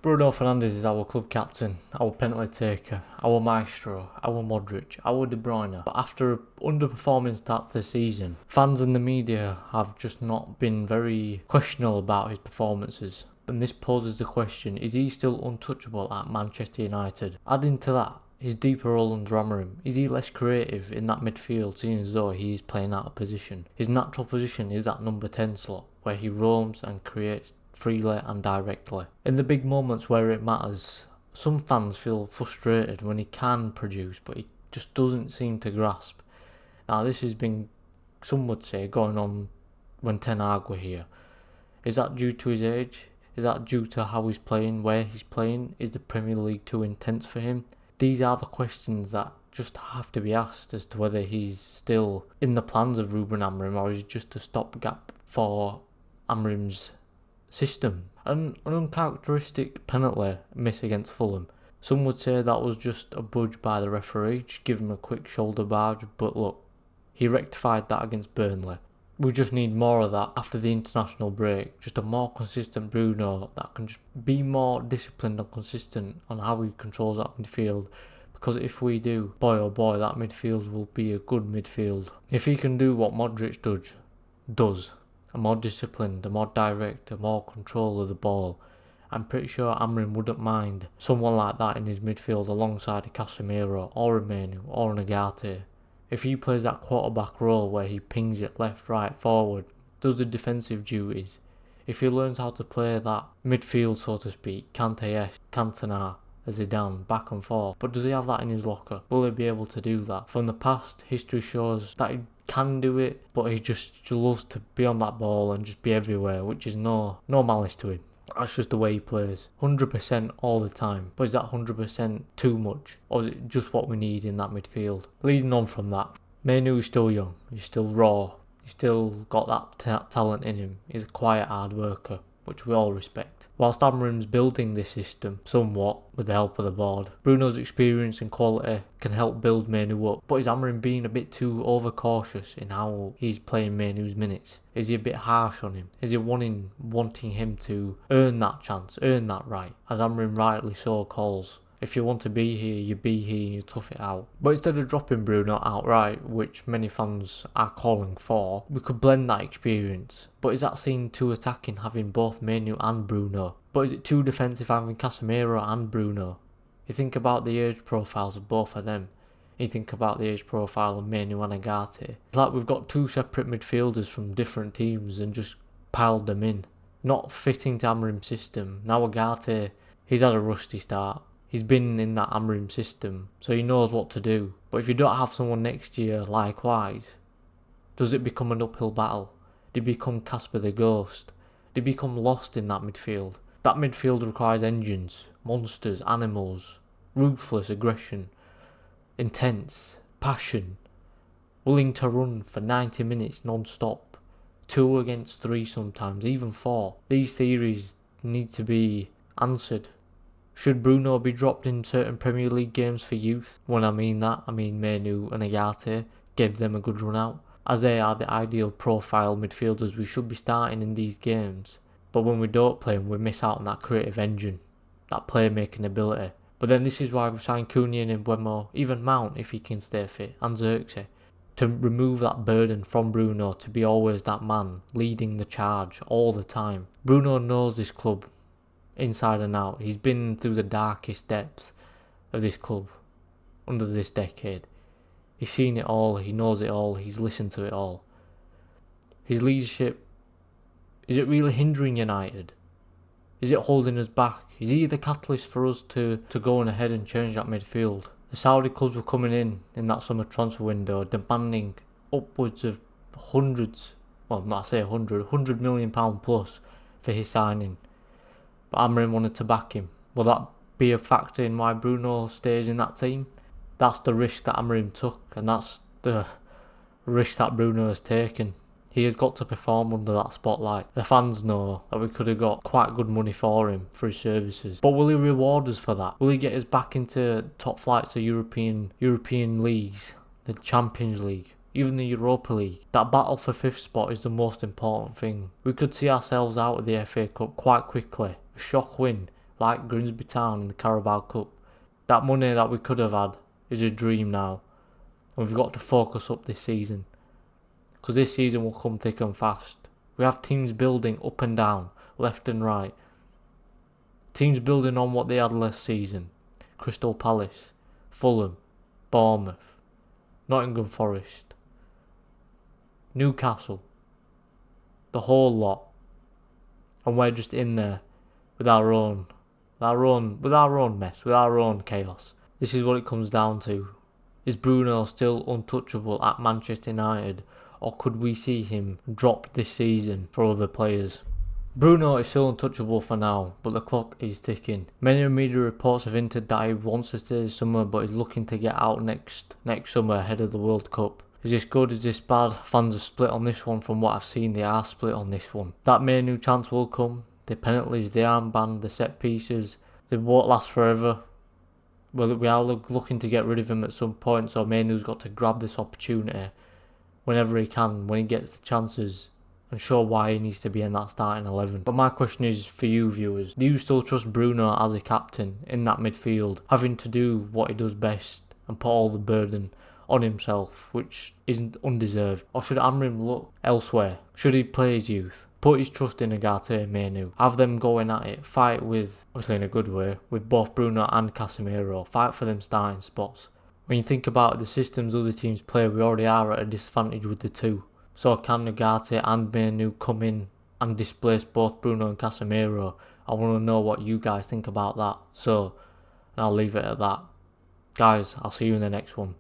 Bruno Fernandes is our club captain, our penalty taker, our maestro, our Modric, our De Bruyne. But after an underperforming start to the season, fans and the media have just not been very questionable about his performances. And this poses the question, is he still untouchable at Manchester United? Adding to that, his deeper role under Amorim, is he less creative in that midfield, seeing as though he is playing out of position? His natural position is that number 10 slot, where he roams and creates freely and directly. In the big moments where it matters, some fans feel frustrated when he can produce, but he just doesn't seem to grasp. Now this has been, some would say, going on when Ten Hag were here. Is that due to his age? Is that due to how he's playing, where he's playing? Is the Premier League too intense for him? These are the questions that just have to be asked as to whether he's still in the plans of Rúben Amorim, or is he just a stopgap for Amorim's system. An uncharacteristic penalty miss against Fulham. Some would say that was just a budge by the referee, just give him a quick shoulder barge, but look, he rectified that against Burnley. We just need more of that after the international break, just a more consistent Bruno that can just be more disciplined and consistent on how he controls that midfield. Because if we do, boy oh boy, that midfield will be a good midfield. If he can do what Modric does, a more disciplined, a more direct, a more control of the ball, I'm pretty sure Amorim wouldn't mind someone like that in his midfield alongside a Casemiro or a Mainoo or an Agate. If he plays that quarterback role where he pings it left, right, forward, does the defensive duties, if he learns how to play that midfield, so to speak, Kante-esque, Cantona, Zidane, back and forth, but does he have that in his locker? Will he be able to do that? From the past, history shows that he can do it, but he just loves to be on that ball and just be everywhere, which is no malice to him. That's just the way he plays. 100% all the time. But is that 100% too much? Or is it just what we need in that midfield? Leading on from that, Mainoo is still young. He's still raw. He's still got that talent in him. He's a quiet hard worker, which we all respect. Whilst Amorim's building this system somewhat with the help of the board, Bruno's experience and quality can help build Mainoo up. But is Amorim being a bit too overcautious in how he's playing Mainoo's minutes? Is he a bit harsh on him? Is he wanting him to earn that chance, earn that right, as Amorim rightly so calls? If you want to be here, you be here, you tough it out. But instead of dropping Bruno outright, which many fans are calling for, we could blend that experience. But is that seen too attacking, having both Mainoo and Bruno? But is it too defensive, having Casemiro and Bruno? You think about the age profiles of both of them. You think about the age profile of Mainoo and Agate. It's like we've got two separate midfielders from different teams and just piled them in. Not fitting to Amorim's system. Now Agate, he's had a rusty start. He's been in that Amorim system, so he knows what to do. But if you don't have someone next year likewise, does it become an uphill battle? Do you become Casper the Ghost? Do you become lost in that midfield? That midfield requires engines, monsters, animals, ruthless aggression, intense, passion, willing to run for 90 minutes non-stop, 2 against 3 sometimes, even 4. These theories need to be answered. Should Bruno be dropped in certain Premier League games for youth? When I mean that, I mean Mainoo and Agate, give them a good run out, as they are the ideal profile midfielders we should be starting in these games. But when we don't play them, we miss out on that creative engine, that playmaking ability. But then this is why we've signed Cunha and Mbeumo, even Mount if he can stay fit, and Xerxes, to remove that burden from Bruno to be always that man, leading the charge all the time. Bruno knows this club inside and out. He's been through the darkest depths of this club under this decade. He's seen it all, he knows it all, he's listened to it all. His leadership, is it really hindering United? Is it holding us back? Is he the catalyst for us to go on ahead and change that midfield? The Saudi clubs were coming in that summer transfer window, demanding upwards of hundreds, well not say 100 million pound plus for his signing. But Amorim wanted to back him. Will that be a factor in why Bruno stays in that team? That's the risk that Amorim took, and that's the risk that Bruno has taken. He has got to perform under that spotlight. The fans know that we could have got quite good money for him, for his services. But will he reward us for that? Will he get us back into top flights of European leagues, the Champions League, even the Europa League? That battle for 5th spot is the most important thing. We could see ourselves out of the FA Cup quite quickly. A shock win, like Grimsby Town in the Carabao Cup. That money that we could have had is a dream now. And we've got to focus up this season. Because this season will come thick and fast. We have teams building up and down, left and right. Teams building on what they had last season. Crystal Palace, Fulham, Bournemouth, Nottingham Forest, Newcastle. The whole lot. And we're just in there with our own mess, with our own chaos. This is what it comes down to. Is Bruno still untouchable at Manchester United, or could we see him drop this season for other players? Bruno is still untouchable for now, but the clock is ticking. Many media reports have hinted that he wants to stay this summer, but is looking to get out next summer ahead of the World Cup. Is this good? Is this bad? Fans are split on this one. From what I've seen, they are split on this one. That Mainoo chance will come. The penalties, the armband, the set pieces, they won't last forever. Well, we are looking to get rid of him at some point, so Mainoo's got to grab this opportunity whenever he can, when he gets the chances, and show why he needs to be in that starting 11. But my question is for you viewers, do you still trust Bruno as a captain in that midfield, having to do what he does best and put all the burden on himself, which isn't undeserved? Or should Amorim look elsewhere? Should he play his youth? Put his trust in Ugarte and Mainoo. Have them going at it. Fight with, obviously in a good way, with both Bruno and Casemiro. Fight for them starting spots. When you think about the systems other teams play, we already are at a disadvantage with the two. So can Ugarte and Mainoo come in and displace both Bruno and Casemiro? I want to know what you guys think about that. So, and I'll leave it at that. Guys, I'll see you in the next one.